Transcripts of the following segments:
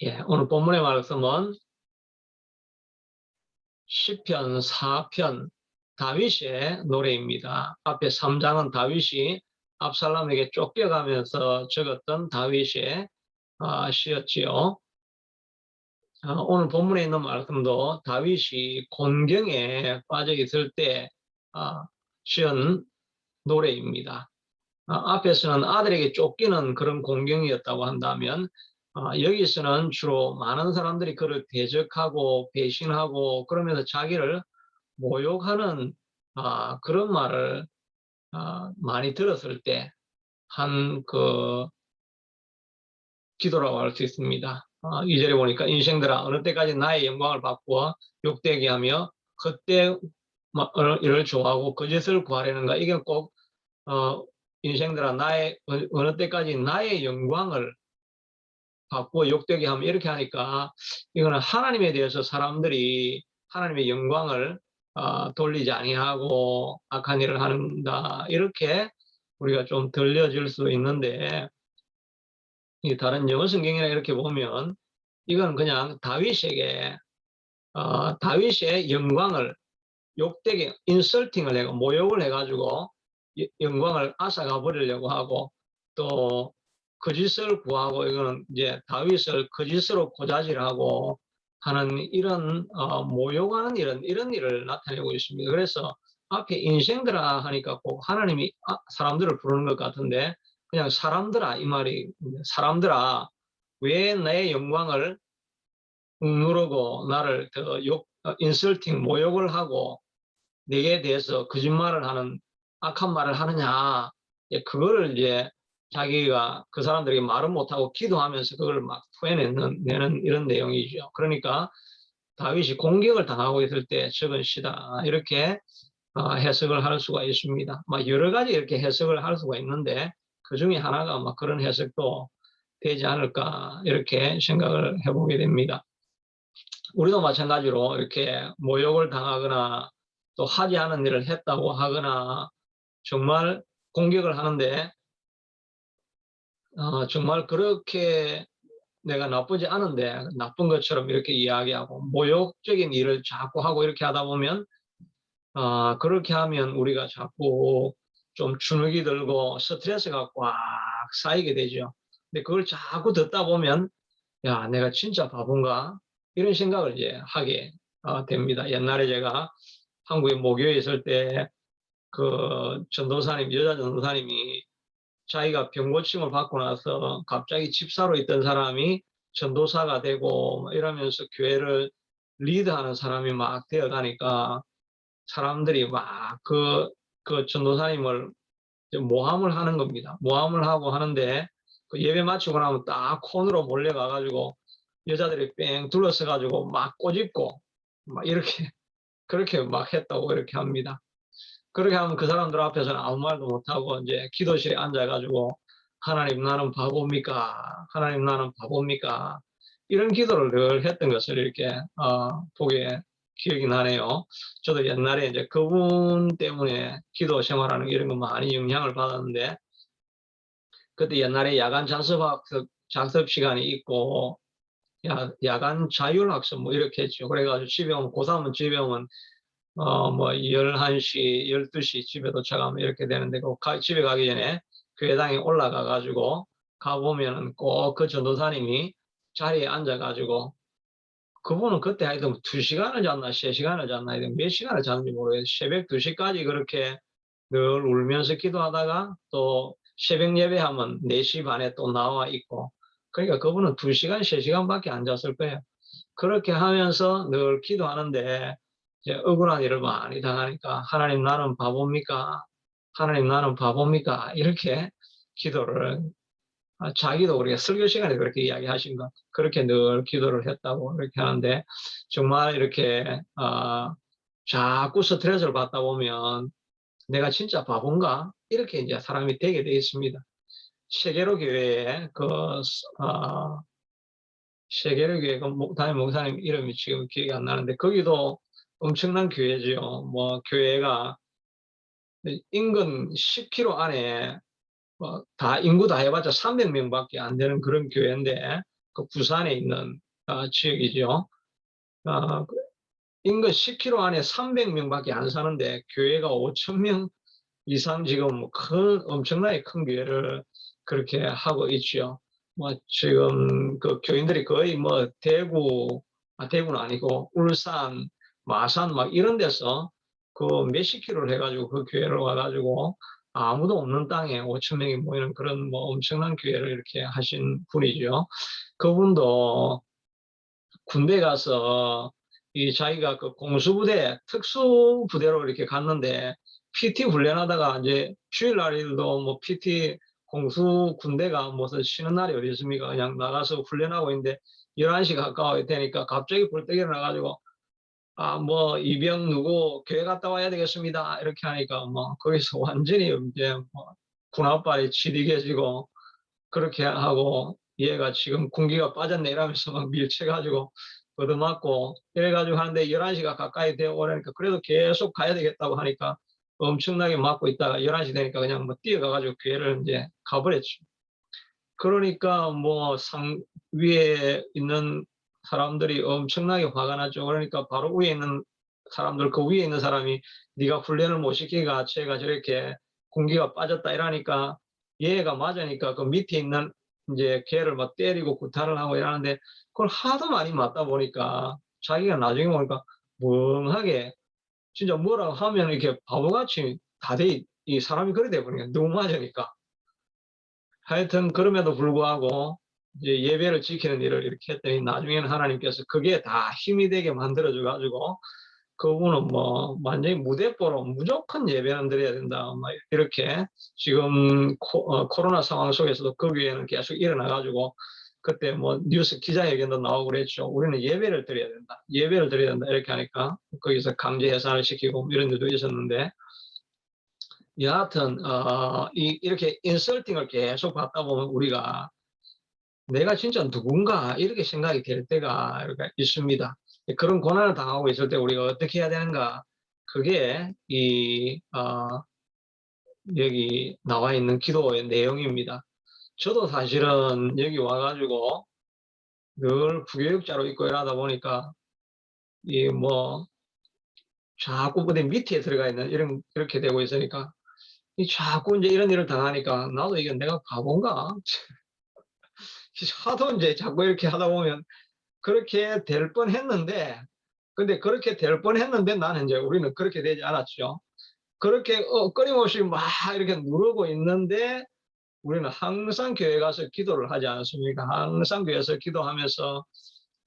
예, 오늘 본문의 말씀은 시편 4편 다윗의 노래입니다. 앞에 3장은 다윗이 압살롬에게 쫓겨가면서 적었던 다윗의 시였지요. 오늘 본문에 있는 말씀도 다윗이 곤경에 빠져 있을 때 시은 노래입니다. 앞에서는 아들에게 쫓기는 그런 공경이었다고 한다면 여기서는 주로 많은 사람들이 그를 대적하고 배신하고 그러면서 자기를 모욕하는 그런 말을 많이 들었을 때 한 기도라고 할 수 있습니다. 2절에 보니까 인생들아 어느 때까지 나의 영광을 바꾸어 욕되게 하며 헛되이를 좋아하고 거짓을 구하려는가. 이게 꼭 인생들아 어느 때까지 나의 영광을 바꾸어 욕되게 하면 이렇게 하니까 이거는 하나님에 대해서 사람들이 하나님의 영광을 돌리지 아니하고 악한 일을 한다 이렇게 우리가 좀 들려질 수 있는데 이 다른 영어 성경이나 이렇게 보면 이건 그냥 다윗에게 다윗의 영광을 욕되게 인설팅을 해고 모욕을 해가지고 영광을 앗아가 버리려고 하고 또 거짓을 구하고 이거는 이제 다윗을 거짓으로 고자질하고 하는 이런 모욕하는 이런 일을 나타내고 있습니다. 그래서 앞에 인생들아 하니까 꼭 하나님이 사람들을 부르는 것 같은데 그냥 사람들아 이 말이 사람들아 왜 내 영광을 억누르고 나를 더 인설팅 모욕을 하고 내게 대해서 거짓말을 하는 악한 말을 하느냐. 그거를 이제 자기가 그 사람들에게 말은 못하고 기도하면서 그걸 막 토해내는 이런 내용이죠. 그러니까 다윗이 공격을 당하고 있을 때 적은 시다. 이렇게 해석을 할 수가 있습니다. 막 여러 가지 이렇게 해석을 할 수가 있는데 그 중에 하나가 막 그런 해석도 되지 않을까 이렇게 생각을 해보게 됩니다. 우리도 마찬가지로 이렇게 모욕을 당하거나 또 하지 않은 일을 했다고 하거나 정말 공격을 하는데 정말 그렇게 내가 나쁘지 않은데 나쁜 것처럼 이렇게 이야기하고 모욕적인 일을 자꾸 하고 이렇게 하다 보면 그렇게 하면 우리가 자꾸 좀 주눅이 들고 스트레스가 꽉 쌓이게 되죠. 근데 그걸 자꾸 듣다 보면 야, 내가 진짜 바본가? 이런 생각을 이제 하게 됩니다. 옛날에 제가 한국에 모교에 있을 때 그 전도사님, 여자 전도사님이 자기가 병고침을 받고 나서 갑자기 집사로 있던 사람이 전도사가 되고 이러면서 교회를 리드하는 사람이 막 되어가니까 사람들이 막 그 전도사님을 모함을 하는 겁니다. 모함을 하고 하는데 그 예배 마치고 나면 딱 콘으로 몰려가가지고 여자들이 뺑 둘러서가지고 막 꼬집고 막 이렇게 그렇게 막 했다고 이렇게 합니다. 그렇게 하면 그 사람들 앞에서는 아무 말도 못하고 이제 기도실에 앉아가지고 하나님 나는 바보입니까? 하나님 나는 바보입니까? 이런 기도를 늘 했던 것을 이렇게 보게 기억이 나네요. 저도 옛날에 이제 그분 때문에 기도 생활하는 이런 거 많이 영향을 받았는데 그때 옛날에 야간 자습 시간이 있고 야간 자율학습 뭐 이렇게 했죠. 그래가지고 집에 오면 고3은 집에 오면 뭐 11시, 12시 집에 도착하면 이렇게 되는데 집에 가기 전에 교회당에 올라가 가지고 가보면은 꼭 그 전도사님이 자리에 앉아 가지고 그분은 그때 하여튼 2시간을 잤나 3시간을 잤나 하여튼 몇 시간을 잤는지 모르겠어요. 새벽 2시까지 그렇게 늘 울면서 기도하다가 또 새벽 예배하면 4시 반에 또 나와 있고 그러니까 그분은 2시간, 3시간밖에 안 잤을 거예요. 그렇게 하면서 늘 기도하는데 이제 억울한 일을 많이 당하니까 하나님 나는 바보입니까? 하나님 나는 바보입니까? 이렇게 기도를 자기도 우리가 설교 시간에 그렇게 이야기하신 것 그렇게 늘 기도를 했다고 이렇게 하는데 정말 이렇게 자꾸 스트레스를 받다 보면 내가 진짜 바본가? 이렇게 이제 사람이 되게 되어 있습니다. 세계로 교회에 세계로 교회 담임 목사님 이름이 지금 기억이 안 나는데 거기도 엄청난 교회지요. 뭐 교회가 인근 10km 안에 다 인구 다 해봤자 300명밖에 안 되는 그런 교회인데 그 부산에 있는 지역이죠. 어, 인구 10km 안에 300명밖에 안 사는데 교회가 5,000명 이상 지금 엄청나게 큰 교회를 그렇게 하고 있죠. 뭐 지금 그 교인들이 거의 뭐 대구는 아니고 울산, 마산 막 이런 데서 그 몇십 킬로를 해가지고 그 교회를 와가지고 아무도 없는 땅에 5천 명이 모이는 그런 뭐 엄청난 교회를 이렇게 하신 분이죠. 그분도 군대 가서 이 자기가 그 공수부대 특수부대로 이렇게 갔는데 PT 훈련하다가 이제 주일날에도 뭐 PT 공수 군대가 무슨 쉬는 날이 어디 있습니까? 그냥 나가서 훈련하고 있는데 11시 가까워 되니까 갑자기 벌떡 일어나가지고 뭐 이병 누구 교회 갔다 와야 되겠습니다. 이렇게 하니까 뭐 거기서 완전히 이제 뭐 군홧발이 치디겨지고 그렇게 하고 얘가 지금 군기가 빠졌네 이러면서 막 밀쳐가지고 얻어맞고 이래가지고 하는데 11시가 가까이 되어 오려니까 그래도 계속 가야 되겠다고 하니까 엄청나게 맞고 있다가 11시 되니까 그냥 뭐 뛰어가가지고 교회를 이제 가버렸죠. 그러니까 뭐 위에 있는 사람들이 엄청나게 화가 나죠. 그러니까 바로 위에 있는 사람들, 그 위에 있는 사람이 네가 훈련을 못 시키가 쟤가 저렇게 군기가 빠졌다 이러니까 얘가 맞으니까 그 밑에 있는 이제 걔를 막 때리고 구타를 하고 이러는데 그걸 하도 많이 맞다 보니까 자기가 나중에 보니까 멍하게 진짜 뭐라고 하면 이렇게 바보같이 다 돼, 이 사람이 그래 돼버리니까 너무 맞으니까. 하여튼 그럼에도 불구하고 이제 예배를 지키는 일을 이렇게 했더니 나중에는 하나님께서 그게 다 힘이 되게 만들어줘 가지고 그분은 뭐 완전히 무대뽀로 무조건 예배는 드려야 된다. 막 이렇게 지금 코로나 상황 속에서도 그 교회는 계속 일어나 가지고 그때 뭐 뉴스 기자회견도 나오고 그랬죠. 우리는 예배를 드려야 된다. 예배를 드려야 된다. 이렇게 하니까 거기서 강제 해산을 시키고 이런 일도 있었는데 여하튼 이렇게 인설팅을 계속 받다 보면 우리가 내가 진짜 누군가 이렇게 생각이 될 때가 있습니다. 그런 고난을 당하고 있을 때 우리가 어떻게 해야 되는가? 그게 여기 나와 있는 기도의 내용입니다. 저도 사실은 여기 와가지고 늘 부교육자로 있고 이러다 보니까 이 뭐 자꾸 어디 밑에 들어가 있는 이렇게 되고 있으니까 이 자꾸 이제 이런 일을 당하니까 나도 이게 내가 바본가? 하도 이제 자꾸 이렇게 하다 보면 그렇게 될 뻔했는데 근데 그렇게 될 뻔했는데 나는 이제 우리는 그렇게 되지 않았죠. 그렇게 끊임없이 막 이렇게 누르고 있는데 우리는 항상 교회 가서 기도를 하지 않습니까? 항상 교회에서 기도하면서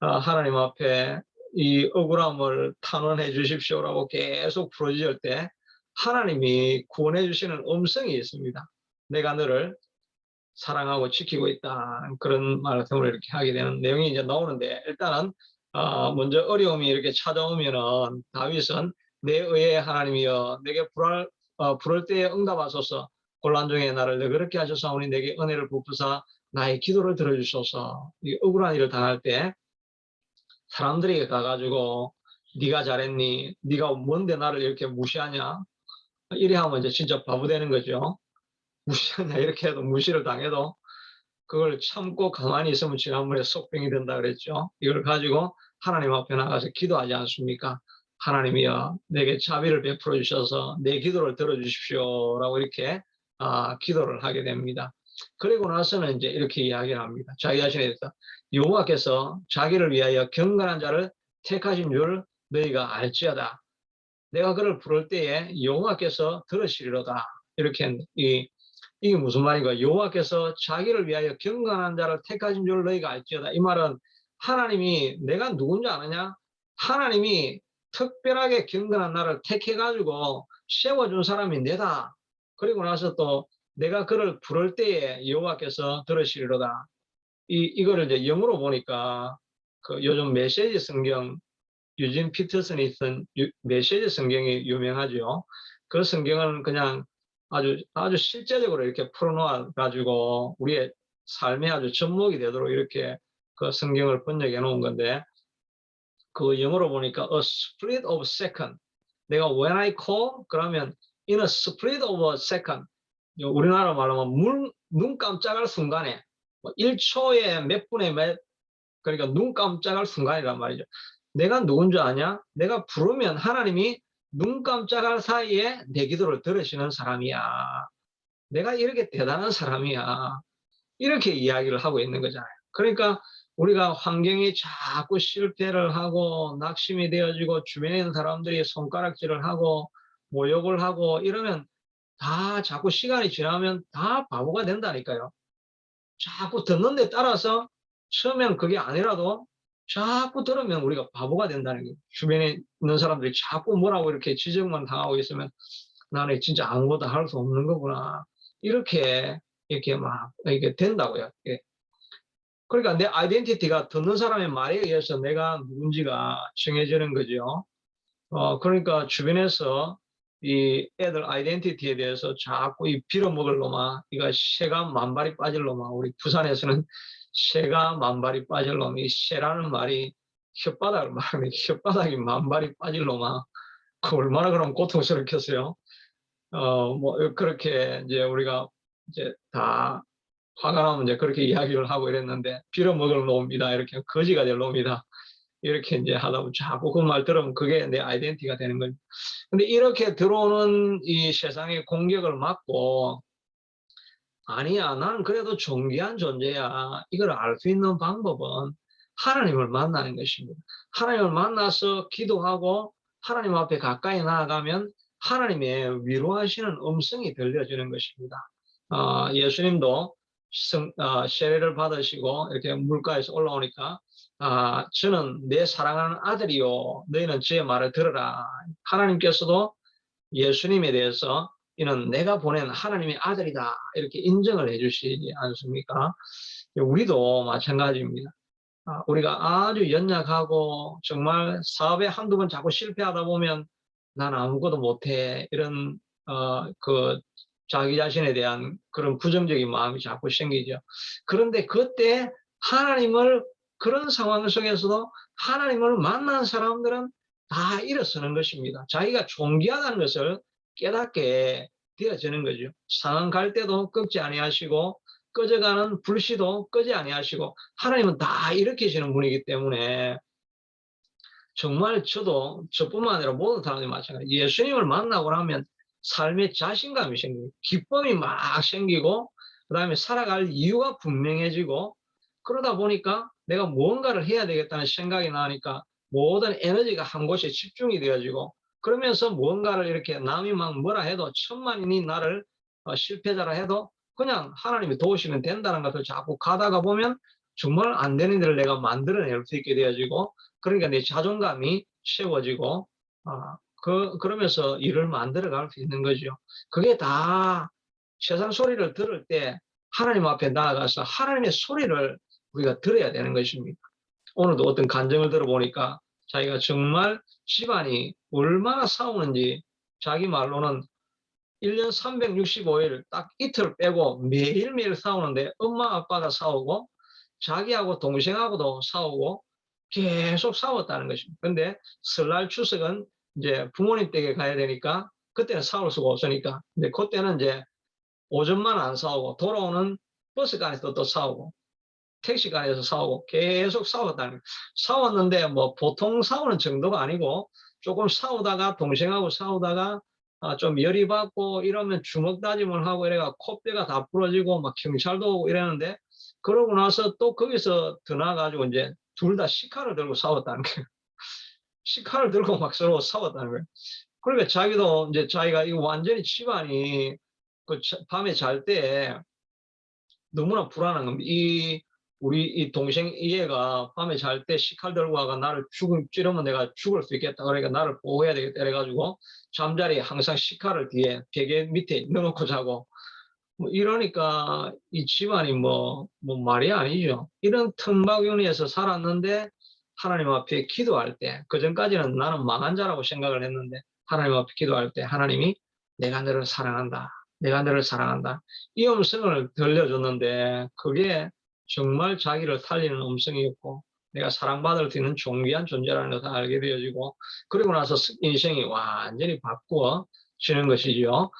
하나님 앞에 이 억울함을 탄원해 주십시오라고 계속 부르짖을 때 하나님이 구원해 주시는 음성이 있습니다. 내가 너를 사랑하고 지키고 있다. 그런 말씀을 이렇게 하게 되는 내용이 이제 나오는데 일단은 먼저 어려움이 이렇게 찾아오면은 다윗은 내 의의 하나님이여 내게 부를 때에 응답하소서 곤란 중에 나를 너그럽게 하셔서오니 내게 은혜를 베푸사 나의 기도를 들어주소서. 이 억울한 일을 당할 때 사람들에게 가가지고 네가 잘했니? 네가 뭔데 나를 이렇게 무시하냐? 이래 하면 이제 진짜 바보 되는 거죠. 무시하냐 이렇게 해도 무시를 당해도 그걸 참고 가만히 있으면 지난번에 속병이 된다 그랬죠. 이걸 가지고 하나님 앞에 나가서 기도하지 않습니까? 하나님이여 내게 자비를 베풀어 주셔서 내 기도를 들어주십시오라고 이렇게 기도를 하게 됩니다. 그리고 나서는 이제 이렇게 이야기를 합니다. 자기 자신에 대해서 여호와께서 자기를 위하여 경건한 자를 택하신 줄 너희가 알지어다. 내가 그를 부를 때에 여호와께서 들으시리로다. 이렇게 이게 무슨 말인가? 여호와께서 자기를 위하여 경건한 자를 택하신 줄 너희가 알지어다. 이 말은 하나님이 내가 누군지 아느냐? 하나님이 특별하게 경건한 나를 택해가지고 세워준 사람이 내다. 그리고 나서 또 내가 그를 부를 때에 여호와께서 들으시리로다. 이거를 이제 영어로 보니까 그 요즘 메시지 성경 유진 피터슨이 쓴 메시지 성경이 유명하죠. 그 성경은 그냥 아주 실제적으로 이렇게 풀어놓아 가지고 우리의 삶에 아주 접목이 되도록 이렇게 그 성경을 번역해 놓은 건데 그 영어로 보니까 a split of a second. 내가 when I call 그러면 in a split of a second. 우리나라 말로 하면 눈 깜짝할 순간에 1초에 몇 분에 그러니까 눈 깜짝할 순간이란 말이죠. 내가 누군 줄 아냐? 내가 부르면 하나님이 눈 깜짝할 사이에 내 기도를 들으시는 사람이야. 내가 이렇게 대단한 사람이야. 이렇게 이야기를 하고 있는 거잖아요. 그러니까 우리가 환경이 자꾸 실패를 하고 낙심이 되어지고 주변에 있는 사람들이 손가락질을 하고 모욕을 하고 이러면 다 자꾸 시간이 지나면 다 바보가 된다니까요. 자꾸 듣는 데 따라서 처음엔 그게 아니라도 자꾸 들으면 우리가 바보가 된다는 거예요. 주변에 있는 사람들이 자꾸 뭐라고 이렇게 지적만 당하고 있으면 나는 진짜 아무것도 할 수 없는 거구나. 이렇게 막 이게 된다고요. 예. 그러니까 내 아이덴티티가 듣는 사람의 말에 의해서 내가 누군지가 정해지는 거죠. 그러니까 주변에서 이 애들 아이덴티티에 대해서 자꾸 이 빌어먹을 놈아, 이거 새가 만발이 빠질 놈아, 우리 부산에서는 새가 만발이 빠질 놈, 이 새라는 말이 혓바닥을 말하면 혓바닥이 만발이 빠질 놈아, 그 얼마나 그럼 고통스럽겠어요. 뭐 그렇게 이제 우리가 이제 다 화가 나면 이제 그렇게 이야기를 하고 이랬는데 빌어먹을 놈이다, 이렇게 거지가 될 놈이다, 이렇게 이제 하다 보면 자꾸 그 말 들으면 그게 내 아이덴티티가 되는 거죠. 근데 이렇게 들어오는 이 세상의 공격을 막고, 아니야, 나는 그래도 존귀한 존재야, 이걸 알 수 있는 방법은 하나님을 만나는 것입니다. 하나님을 만나서 기도하고 하나님 앞에 가까이 나아가면 하나님의 위로하시는 음성이 들려지는 것입니다. 예수님도 세례를 받으시고 이렇게 물가에서 올라오니까, 저는 내 사랑하는 아들이요, 너희는 제 말을 들으라. 하나님께서도 예수님에 대해서 이는 내가 보낸 하나님의 아들이다, 이렇게 인정을 해주시지 않습니까? 우리도 마찬가지입니다. 우리가 아주 연약하고 정말 사업에 한두 번 자꾸 실패하다 보면 난 아무것도 못해, 이런 그 자기 자신에 대한 그런 부정적인 마음이 자꾸 생기죠. 그런데 그때 하나님을, 그런 상황 속에서도 하나님을 만난 사람들은 다 일어서는 것입니다. 자기가 존귀하다는 것을 깨닫게 되어지는 거죠. 상황 갈 때도 꺾지 아니하시고 꺼져가는 불씨도 끄지 아니하시고 하나님은 다 일으키시는 분이기 때문에 정말 저도 저뿐만 아니라 모든 사람들이 마찬가지. 예수님을 만나고 나면 삶의 자신감이 생기고 기쁨이 막 생기고 그다음에 살아갈 이유가 분명해지고, 그러다 보니까 내가 무언가를 해야 되겠다는 생각이 나니까 모든 에너지가 한 곳에 집중이 되어지고, 그러면서 무언가를 이렇게 남이 막 뭐라 해도 천만인이 나를 실패자라 해도 그냥 하나님이 도우시면 된다는 것을 자꾸 가다가 보면 정말 안 되는 일을 내가 만들어낼 수 있게 되어지고, 그러니까 내 자존감이 세워지고, 그러면서 일을 만들어 갈 수 있는 거죠. 그게 다 세상 소리를 들을 때 하나님 앞에 나아가서 하나님의 소리를 우리가 들어야 되는 것입니다. 오늘도 어떤 간증을 들어보니까 자기가 정말 집안이 얼마나 싸우는지, 자기 말로는 1년 365일 딱 이틀 빼고 매일매일 싸우는데 엄마 아빠가 싸우고 자기하고 동생하고도 싸우고 계속 싸웠다는 것입니다. 근데 설날 추석은 이제 부모님 댁에 가야 되니까 그때는 싸울 수가 없으니까, 근데 그때는 이제 오전만 안 싸우고 돌아오는 버스간에서 또 싸우고 택시간에서 싸우고 계속 싸웠다는 거예요. 싸웠는데 뭐 보통 싸우는 정도가 아니고 조금 싸우다가 동생하고 싸우다가 좀 열이 받고 이러면 주먹 다짐을 하고 이래가 코뼈가 다 부러지고 막 경찰도 오고 이러는데, 그러고 나서 또 거기서 더 나가지고 이제 둘 다 시카를 들고 싸웠다는 거예요. 시카를 들고 막 서로 싸웠다는 거예요. 그러니까 자기도 이제 자기가 이거 완전히 집안이 그 밤에 잘 때 너무나 불안한 겁니다. 우리 이 동생 얘가 밤에 잘 때 시칼 들고 와가 나를 찌르면 내가 죽을 수 있겠다, 그러니까 나를 보호해야 되겠다 이래가지고 잠자리에 항상 시칼을 뒤에 베개 밑에 넣어놓고 자고, 뭐 이러니까 이 집안이 뭐 말이 아니죠. 이런 틈바구니에서 살았는데 하나님 앞에 기도할 때, 그전까지는 나는 망한 자라고 생각을 했는데 하나님 앞에 기도할 때 하나님이 내가 너를 사랑한다, 내가 너를 사랑한다, 이 음성을 들려줬는데 그게 정말 자기를 살리는 음성이었고 내가 사랑받을 수 있는 존귀한 존재라는 것을 알게 되어지고, 그리고 나서 인생이 완전히 바꾸어지는 것이죠.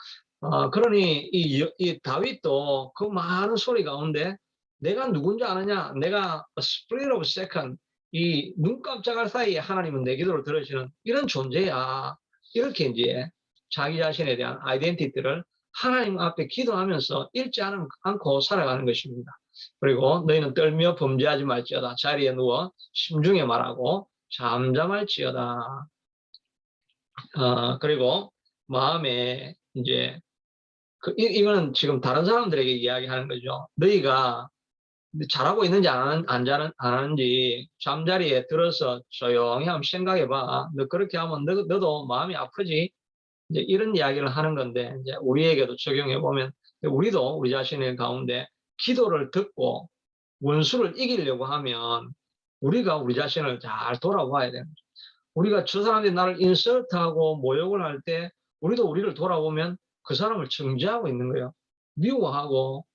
그러니 이 다윗도 그 많은 소리 가운데 내가 누군지 아느냐? 내가 a split of second, 이 눈 깜짝할 사이에 하나님은 내 기도를 들으시는 이런 존재야. 이렇게 이제 자기 자신에 대한 아이덴티티를 하나님 앞에 기도하면서 잃지 않고 살아가는 것입니다. 그리고 너희는 떨며 범죄하지 말지어다. 자리에 누워 심중에 말하고 잠잠할지어다. 그리고 마음에 이제 이거는 지금 다른 사람들에게 이야기하는 거죠. 너희가 잘하고 있는지 안 하는지 잠자리에 들어서 조용히 한번 생각해봐. 너 그렇게 하면 너도 마음이 아프지? 이제 이런 이야기를 하는 건데, 이제 우리에게도 적용해 보면, 우리도 우리 자신의 가운데 기도를 듣고 원수를 이기려고 하면 우리가 우리 자신을 잘 돌아봐야 됩니다. 우리가 저 사람들이 나를 인설트하고 모욕을 할 때 우리도 우리를 돌아보면 그 사람을 정죄하고 있는 거예요. 미워하고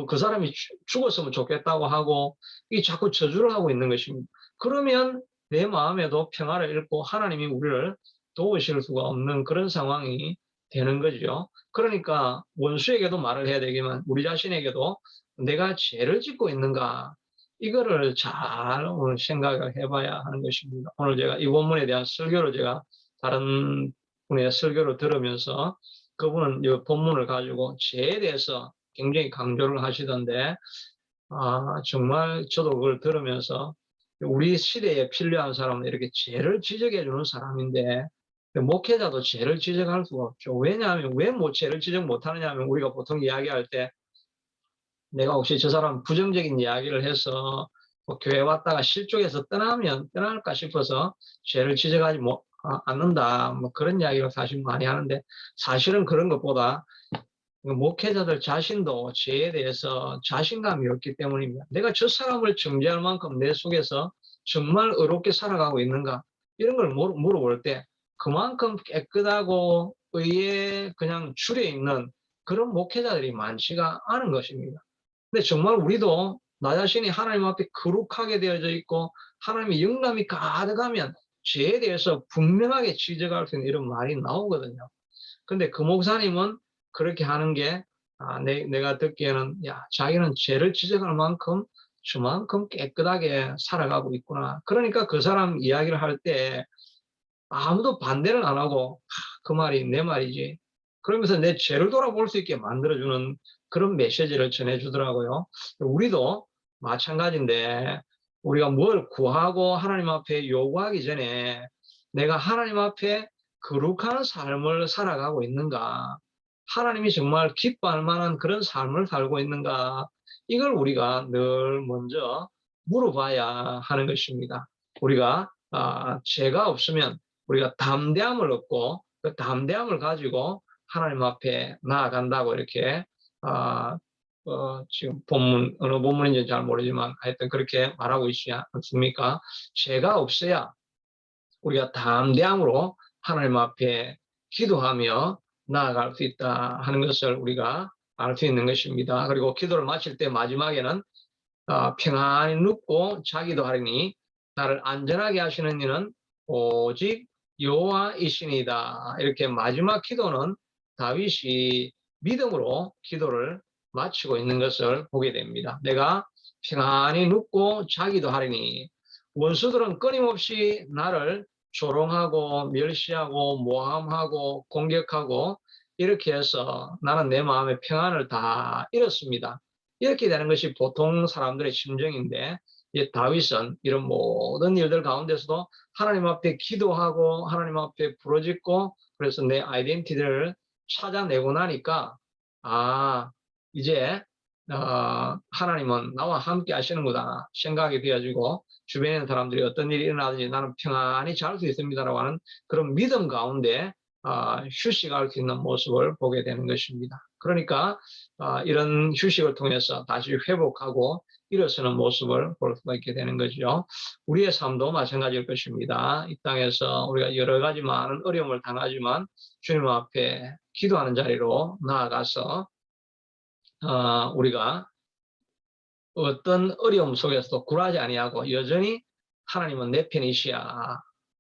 그 사람이 죽었으면 좋겠다고 하고 이 자꾸 저주를 하고 있는 것입니다. 그러면 내 마음에도 평화를 잃고 하나님이 우리를 도우실 수가 없는 그런 상황이 되는 거죠. 그러니까 원수에게도 말을 해야 되지만 우리 자신에게도 내가 죄를 짓고 있는가, 이거를 잘 오늘 생각을 해봐야 하는 것입니다. 오늘 제가 이 본문에 대한 설교를 제가 다른 분의 설교를 들으면서 그분은 이 본문을 가지고 죄에 대해서 굉장히 강조를 하시던데, 정말 저도 그걸 들으면서 우리 시대에 필요한 사람은 이렇게 죄를 지적해 주는 사람인데, 목회자도 죄를 지적할 수가 없죠. 왜냐하면 왜 죄를 지적 못하느냐 하면, 우리가 보통 이야기할 때 내가 혹시 저 사람 부정적인 이야기를 해서 뭐 교회 왔다가 실족해서 떠날까 싶어서 죄를 지적하지 않는다, 뭐 그런 이야기를 사실 많이 하는데, 사실은 그런 것보다 목회자들 자신도 죄에 대해서 자신감이 없기 때문입니다. 내가 저 사람을 정죄할 만큼 내 속에서 정말 의롭게 살아가고 있는가, 이런 걸 물어볼 때 그만큼 깨끗하고 의에 그냥 줄여 있는 그런 목회자들이 많지가 않은 것입니다. 근데 정말 우리도 나 자신이 하나님 앞에 거룩하게 되어져 있고 하나님의 영감이 가득하면 죄에 대해서 분명하게 지적할 수 있는 이런 말이 나오거든요. 근데 그 목사님은 그렇게 하는 게, 내가 듣기에는, 야, 자기는 죄를 지적할 만큼 저만큼 깨끗하게 살아가고 있구나. 그러니까 그 사람 이야기를 할 때 아무도 반대를 안 하고, 그 말이 내 말이지, 그러면서 내 죄를 돌아볼 수 있게 만들어주는 그런 메시지를 전해주더라고요. 우리도 마찬가지인데, 우리가 뭘 구하고 하나님 앞에 요구하기 전에 내가 하나님 앞에 거룩한 삶을 살아가고 있는가, 하나님이 정말 기뻐할 만한 그런 삶을 살고 있는가, 이걸 우리가 늘 먼저 물어봐야 하는 것입니다. 우리가 죄가 없으면 우리가 담대함을 얻고 그 담대함을 가지고 하나님 앞에 나아간다고 이렇게 지금 본문, 어느 본문인지 잘 모르지만 하여튼 그렇게 말하고 있지 않습니까? 죄가 없어야 우리가 담대함으로 하나님 앞에 기도하며 나아갈 수 있다 하는 것을 우리가 알 수 있는 것입니다. 그리고 기도를 마칠 때 마지막에는 평안히 눕고 자기도 하리니 나를 안전하게 하시는 이는 오직 여호와이시니이다. 이렇게 마지막 기도는 다윗이 믿음으로 기도를 마치고 있는 것을 보게 됩니다. 내가 평안히 눕고 자기도 하리니, 원수들은 끊임없이 나를 조롱하고 멸시하고 모함하고 공격하고 이렇게 해서 나는 내 마음의 평안을 다 잃었습니다. 이렇게 되는 것이 보통 사람들의 심정인데, 다윗은 이런 모든 일들 가운데서도 하나님 앞에 기도하고 하나님 앞에 부르짖고, 그래서 내 아이덴티티를 찾아내고 나니까 이제 하나님은 나와 함께 하시는구나 생각이 되어지고, 주변에 있는 사람들이 어떤 일이 일어나든지 나는 평안히 잘 수 있습니다라고 하는 그런 믿음 가운데 휴식할 수 있는 모습을 보게 되는 것입니다. 그러니까 이런 휴식을 통해서 다시 회복하고 일어서는 모습을 볼 수가 있게 되는 거죠. 우리의 삶도 마찬가지일 것입니다. 이 땅에서 우리가 여러 가지 많은 어려움을 당하지만 주님 앞에 기도하는 자리로 나아가서 우리가 어떤 어려움 속에서도 굴하지 아니하고 여전히 하나님은 내 편이시야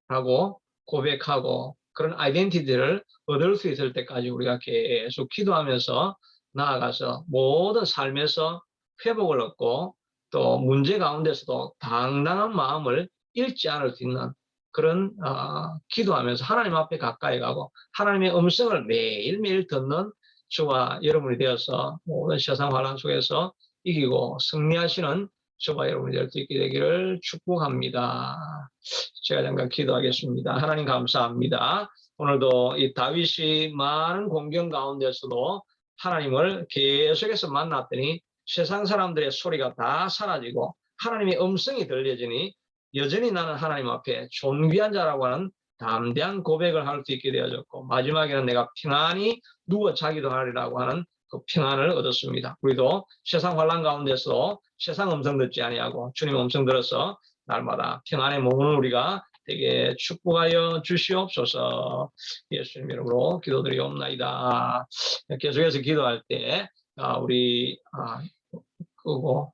라고 고백하고, 그런 아이덴티티를 얻을 수 있을 때까지 우리가 계속 기도하면서 나아가서 모든 삶에서 회복을 얻고 또 문제 가운데서도 당당한 마음을 잃지 않을 수 있는 그런 기도하면서 하나님 앞에 가까이 가고 하나님의 음성을 매일매일 듣는 저와 여러분이 되어서 모든 세상 환난 속에서 이기고 승리하시는 저와 여러분이 될 수 있게 되기를 축복합니다. 제가 잠깐 기도하겠습니다. 하나님 감사합니다. 오늘도 이 다윗이 많은 공경 가운데서도 하나님을 계속해서 만났더니 세상 사람들의 소리가 다 사라지고 하나님의 음성이 들려지니 여전히 나는 하나님 앞에 존귀한 자라고 하는 담대한 고백을 할 수 있게 되어졌고 마지막에는 내가 평안히 누워 자기도 하리라고 하는 그 평안을 얻었습니다. 우리도 세상 환난 가운데서 세상 음성 듣지 아니하고 주님 음성 들어서 날마다 평안에 머무는 우리가 되게 축복하여 주시옵소서. 예수님 이름으로 기도드리옵나이다. 계속해서 기도할 때 우리 끄고